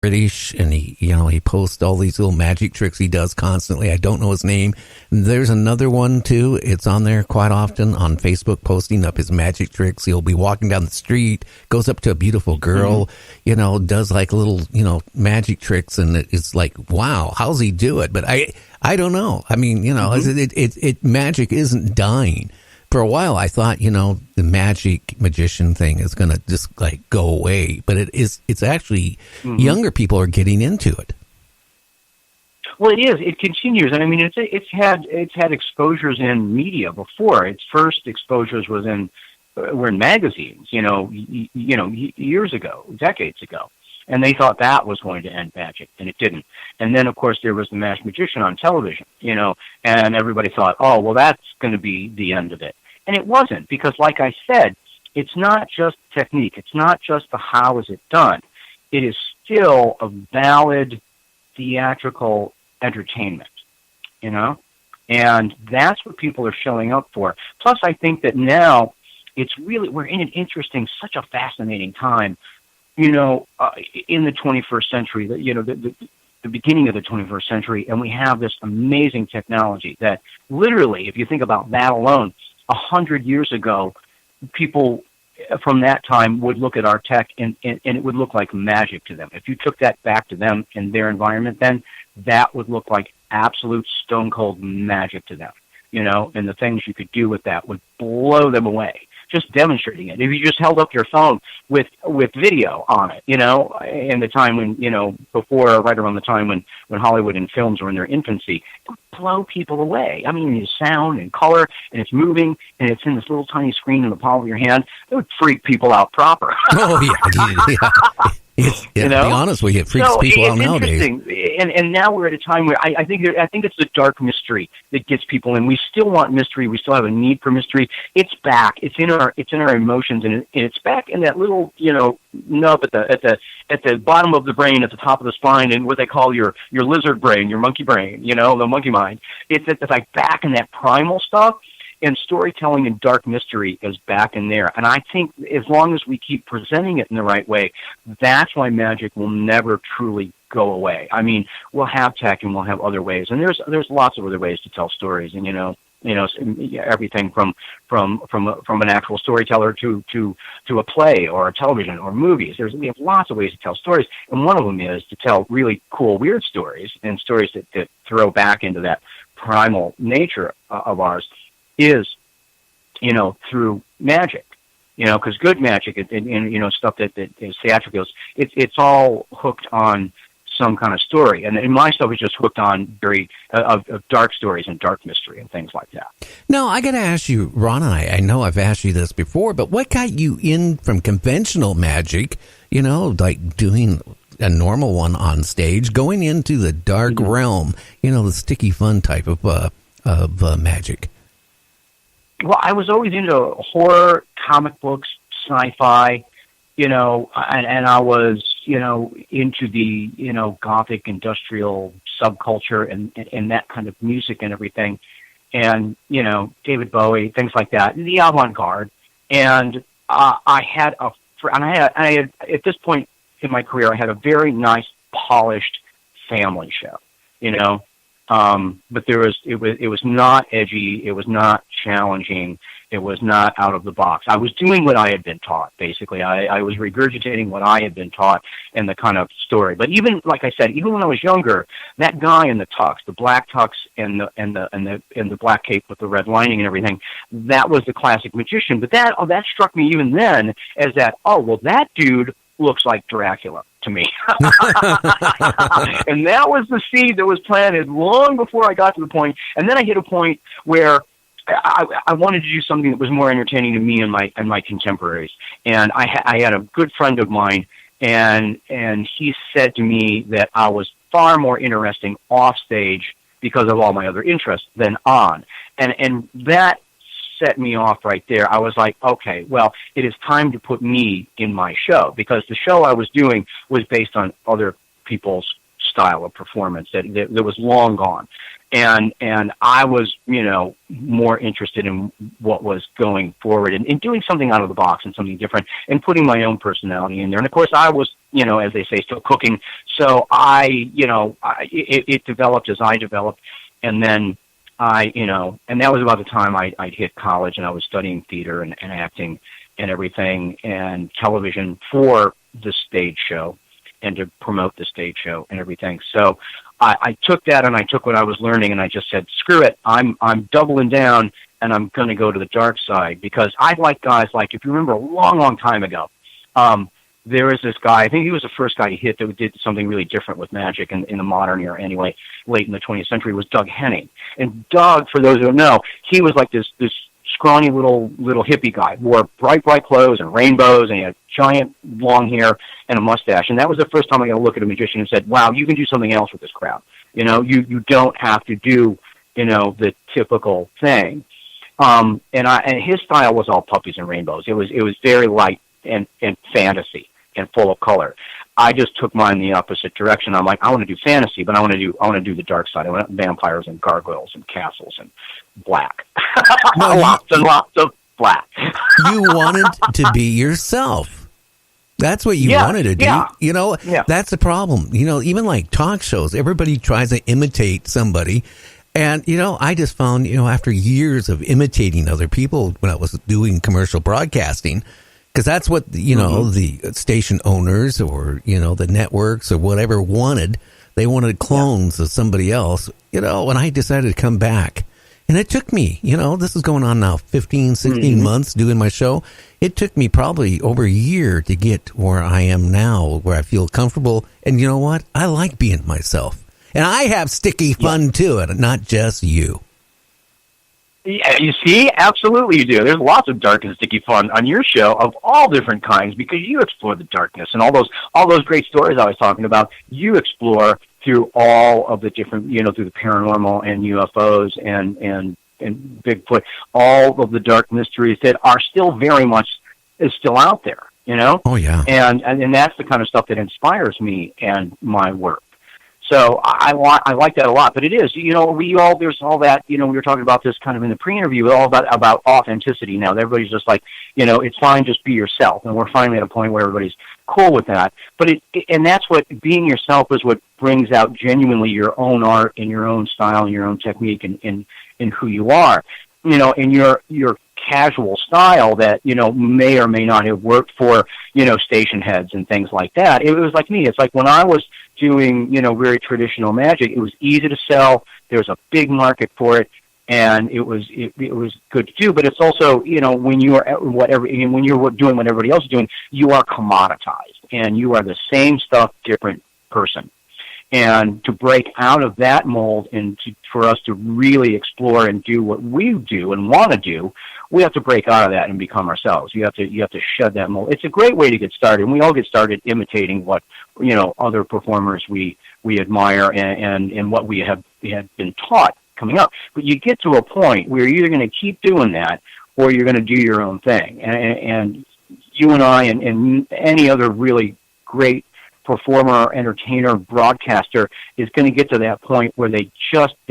British, and he posts all these little magic tricks he does constantly. I don't know his name. There's another one too. It's on there quite often on Facebook, posting up his magic tricks. He'll be walking down the street, goes up to a beautiful girl, does like little, magic tricks, and it's like, wow, how's he do it? But I don't know. I mean, magic isn't dying. For a while, I thought, the magic magician thing is going to just like go away, but it's actually younger people are getting into it. Well, it is. It continues. I mean, it's had exposures in media before. Its first exposures were in magazines, years ago, decades ago. And they thought that was going to end magic, and it didn't. And then, of course, there was the Masked Magician on television, and everybody thought, oh, well, that's going to be the end of it. And it wasn't, because like I said, it's not just technique. It's not just the how is it done. It is still a valid theatrical entertainment, and that's what people are showing up for. Plus, I think that now we're in an interesting, such a fascinating time, in the 21st century, the beginning of the 21st century, and we have this amazing technology that literally, if you think about that alone, 100 years ago, people from that time would look at our tech and it would look like magic to them. If you took that back to them in their environment, then that would look like absolute stone cold magic to them, and the things you could do with that would blow them away. Just demonstrating it. If you just held up your phone with video on it, in the time when, right around the time when Hollywood and films were in their infancy, it would blow people away. I mean, the sound and color, and it's moving, and it's in this little tiny screen in the palm of your hand. It would freak people out proper. Oh, yeah. To be honest with you, it freaks people out nowadays. And now we're at a time where I think it's the dark mystery that gets people in. We still want mystery. We still have a need for mystery. It's back. It's in our emotions, and it's back in that little nub at the bottom of the brain, at the top of the spine, and what they call your lizard brain, your monkey brain. The monkey mind. It's like back in that primal stuff. And storytelling and dark mystery is back in there. And I think as long as we keep presenting it in the right way, that's why magic will never truly go away. I mean, we'll have tech and we'll have other ways. And there's lots of other ways to tell stories. And, everything from an actual storyteller to a play or a television or movies. We have lots of ways to tell stories. And one of them is to tell really cool, weird stories, and stories that throw back into that primal nature of ours. Is, through magic, because good magic and stuff that is theatrical, it's all hooked on some kind of story. And my stuff is just hooked on very of dark stories and dark mystery and things like that. Now, I got to ask you, Ron, and I know I've asked you this before, but what got you in from conventional magic, like doing a normal one on stage, going into the dark realm, the sticky fun type of magic? Well, I was always into horror, comic books, sci-fi, and I was, into the, gothic industrial subculture and that kind of music and everything. And, David Bowie, things like that, the avant-garde. And I had at this point in my career, I had a very nice, polished family show, but it was not edgy. It was not challenging. It was not out of the box. I was doing what I had been taught, basically. I was regurgitating what I had been taught in the kind of story. But even, like I said, even when I was younger, that guy in the tux, the black tux and the black cape with the red lining and everything, that was the classic magician. But that struck me even then as that that dude looks like Dracula to me. And that was the seed that was planted long before I got to the point. And then I hit a point where I wanted to do something that was more entertaining to me and my contemporaries. And I had a good friend of mine, and he said to me that I was far more interesting off stage because of all my other interests than on. And that set me off right there. I was like, okay, well, it is time to put me in my show, because the show I was doing was based on other people's style of performance that was long gone. And I was, more interested in what was going forward and doing something out of the box and something different and putting my own personality in there. And of course, I was as they say, still cooking. So it developed as I developed, and then and that was about the time I'd hit college, and I was studying theater and acting and everything, and television for the stage show and to promote the stage show and everything. So I took that, and I took what I was learning, and I just said, screw it, I'm doubling down, and I'm going to go to the dark side, because I like guys like, if you remember a long, long time ago, there was this guy, I think he was the first guy he hit that did something really different with magic in the modern era anyway, late in the 20th century, was Doug Henning. And Doug, for those who don't know, he was like this scrawny little hippie guy, wore bright clothes and rainbows, and he had giant long hair and a mustache. And that was the first time I got to look at a magician and said, wow, you can do something else with this crowd. You don't have to do, the typical thing. And his style was all puppies and rainbows. It was very light and fantasy and full of color. I just took mine the opposite direction. I'm like, I want to do fantasy, but I want to do the dark side. I want vampires and gargoyles and castles and black. No, lots and lots of black. You wanted to be yourself. That's what you wanted to do. Yeah. That's the problem. Even like talk shows, everybody tries to imitate somebody. And, I just found, after years of imitating other people when I was doing commercial broadcasting, because that's what, the station owners or, the networks or whatever wanted. They wanted clones of somebody else, and I decided to come back. And it took me, this is going on now 15, 16 months doing my show. It took me probably over a year to get where I am now, where I feel comfortable. And you know what? I like being myself. And I have sticky fun too, and not just you. Yeah, you see, absolutely you do. There's lots of dark and sticky fun on your show of all different kinds, because you explore the darkness and all those great stories I was talking about. You explore through all of the different, through the paranormal and UFOs and Bigfoot, all of the dark mysteries that are still very much is still out there. Oh yeah. And that's the kind of stuff that inspires me and my work. So I like that a lot, but it is, there's all that, we were talking about this kind of in the pre-interview, all about authenticity now. Everybody's just like, it's fine, just be yourself. And we're finally at a point where everybody's cool with that. But and that's what, being yourself is what brings out genuinely your own art and your own style and your own technique in who you are. In your casual style that, may or may not have worked for, station heads and things like that. It was like me. It's like when I was doing, very traditional magic, it was easy to sell. There was a big market for it, and it was good to do. But it's also, when you're doing what everybody else is doing, you are commoditized, and you are the same stuff, different person. And to break out of that mold and for us to really explore and do what we do and want to do, we have to break out of that and become ourselves. You have to shed that mold. It's a great way to get started, and we all get started imitating what other performers we admire and what we had been taught coming up. But you get to a point where you're either going to keep doing that or you're going to do your own thing. And you and I and any other really great performer, entertainer, broadcaster is going to get to that point where they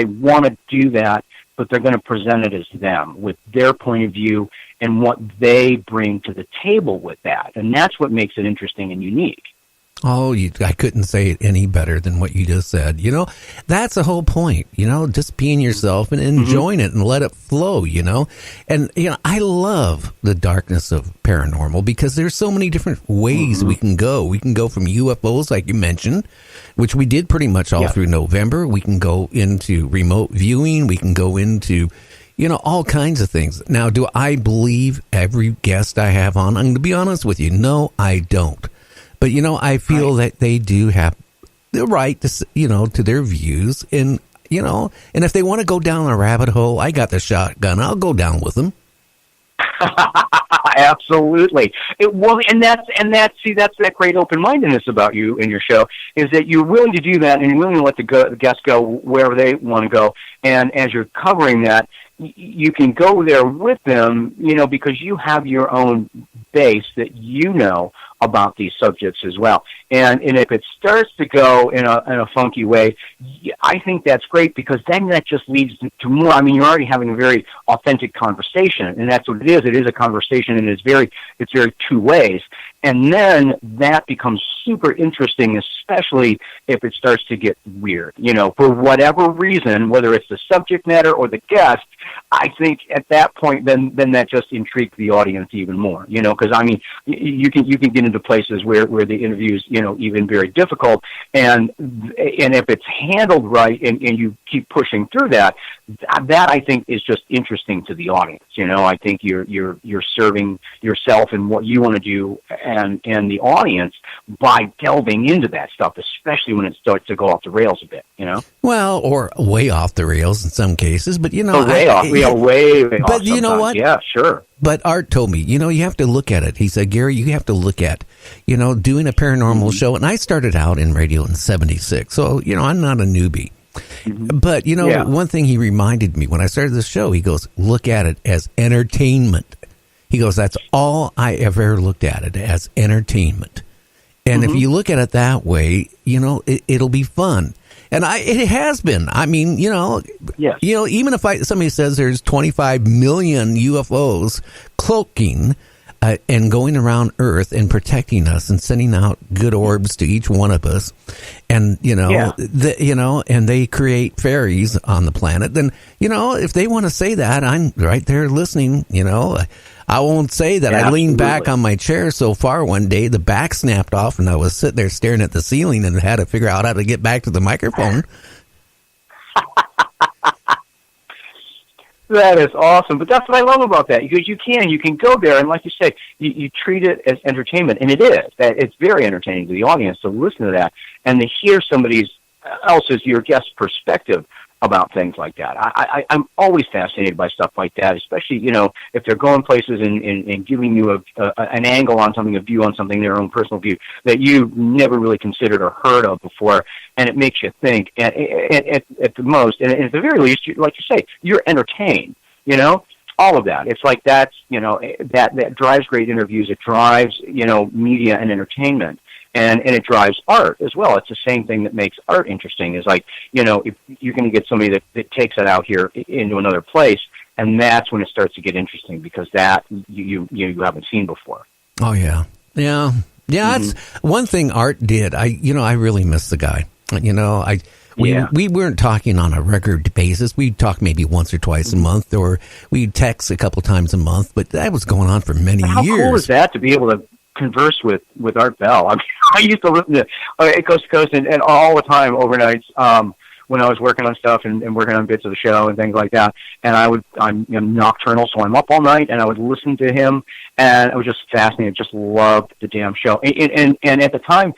want to do that, but they're going to present it as them with their point of view and what they bring to the table with that. And that's what makes it interesting and unique. Oh, I couldn't say it any better than what you just said. That's the whole point, just being yourself and enjoying it and let it flow, And, I love the darkness of paranormal because there's so many different ways we can go. We can go from UFOs, like you mentioned, which we did pretty much all through November. We can go into remote viewing. We can go into, all kinds of things. Now, do I believe every guest I have on? I'm going to be honest with you. No, I don't. But, I feel that they do have the right to, to their views. And, and if they want to go down a rabbit hole, I got the shotgun. I'll go down with them. Absolutely. That's that great open-mindedness about you in your show, is that you're willing to do that and you're willing to let the guests go wherever they want to go. And as you're covering that, you can go there with them, because you have your own base that about these subjects as well. And if it starts to go in a funky way, I think that's great, because then that just leads to more. I mean, you're already having a very authentic conversation, and that's what it is. It is a conversation, and it's very two ways. And then that becomes super interesting, especially if it starts to get weird. You know, for whatever reason, whether it's the subject matter or the guest, I think at that point, then that just intrigued the audience even more. You know, because I mean, you can get into places where the interview's, you know, even very difficult, and if it's handled right, and you keep pushing through that I think is just interesting to the audience. You know, I think you're serving yourself and what you want to do, and the audience, by delving into that stuff, especially when it starts to go off the rails a bit. You know, well, or way off the rails in some cases, but you know, way off. We are way off. But you know what? Yeah, sure. But Art told me, you know, you have to look at it. He said, Gary, you have to look at, you know, doing a paranormal show. And I started out in radio in '76, so you know, I'm not a newbie. But, you know, one thing he reminded me when I started this show, he goes, look at it as entertainment. He goes, that's all I ever looked at it, as entertainment. And if you look at it that way, you know, it'll be fun. And it has been. I mean, you know, even if somebody says there's 25 million UFOs cloaking and going around Earth and protecting us and sending out good orbs to each one of us, and you know, and they create fairies on the planet, then you know, if they want to say that, I'm right there listening. You know, I won't say that. I leaned back on my chair so far one day, the back snapped off, and I was sitting there staring at the ceiling and had to figure out how to get back to the microphone. That is awesome. But that's what I love about that, because you can go there, and like you said, you treat it as entertainment, and it is. It's very entertaining to the audience to listen to that and to hear somebody else's, your guest's perspective about things like that. I'm always fascinated by stuff like that, especially, you know, if they're going places and giving you an angle on something, a view on something, their own personal view that you never really considered or heard of before, and it makes you think. At the most, and at the very least, like you say, you're entertained. You know, all of that. It's like that's, you know, that drives great interviews. It drives, you know, media and entertainment. And it drives art as well. It's the same thing that makes art interesting. Is like, you know, if you're going to get somebody that takes it out here into another place, and that's when it starts to get interesting, because that you haven't seen before. Oh yeah. That's one thing Art did. I really miss the guy. You know, we weren't talking on a regular basis. We'd talk maybe once or twice a month, or we'd text a couple times a month. But that was going on for many years. How cool is that to be able to converse with Art Bell? I mean, I used to listen to Coast to Coast and all the time overnights when I was working on stuff and working on bits of the show and things like that. And I'm nocturnal, so I'm up all night, and I would listen to him, and I was just fascinated. Just loved the damn show. And at the time,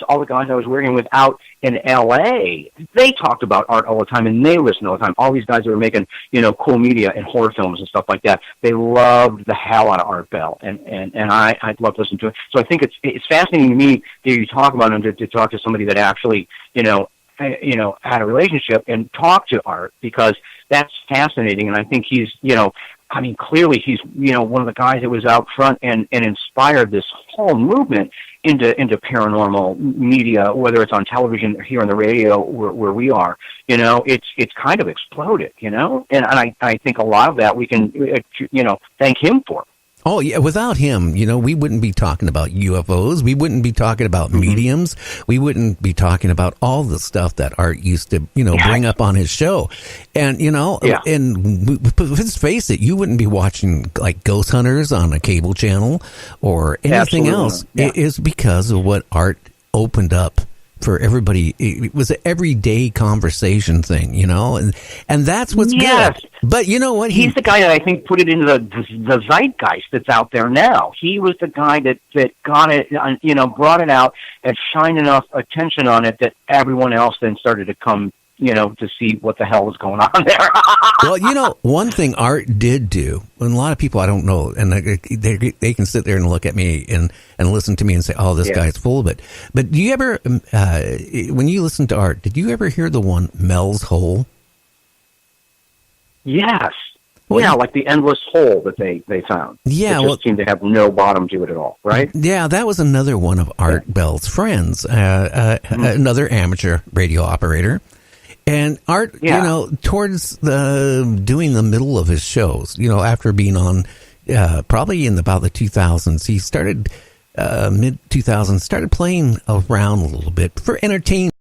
all the guys I was working with out in L.A., they talked about Art all the time, and they listened all the time. All these guys that were making, you know, cool media and horror films and stuff like that, they loved the hell out of Art Bell, and I'd love to listen to it. So I think it's fascinating to me that you talk about him, to talk to somebody that actually, you know, had a relationship and talk to Art, because that's fascinating. And I think he's, you know, I mean, clearly he's, you know, one of the guys that was out front and inspired this whole movement into paranormal media, whether it's on television or here on the radio where we are. You know, it's kind of exploded, you know, and I think a lot of that we can, you know, thank him for. Oh, yeah. Without him, you know, we wouldn't be talking about UFOs. We wouldn't be talking about mediums. We wouldn't be talking about all the stuff that Art used to, you know, bring up on his show. And, you know, and let's face it, you wouldn't be watching like Ghost Hunters on a cable channel or anything else. Yeah. It is because of what Art opened up for everybody. It was an everyday conversation thing, you know, and that's what's good. But you know what? He's the guy that I think put it into the zeitgeist that's out there now. He was the guy that got it, you know, brought it out and shined enough attention on it that everyone else then started to come, you know, to see what the hell was going on there. Well, you know, one thing Art did do, and a lot of people I don't know, and they can sit there and look at me and listen to me and say, oh, this guy's full of it. But do you ever, when you listen to Art, did you ever hear the one Mel's Hole? Yes. Well, yeah, like the endless hole that they found. Yeah, it just seemed to have no bottom to it at all, right? Yeah, that was another one of Art Bell's friends, another amateur radio operator. And Art, towards doing the middle of his shows, after being on probably in about the 2000s, he started mid 2000s, started playing around a little bit for entertainment.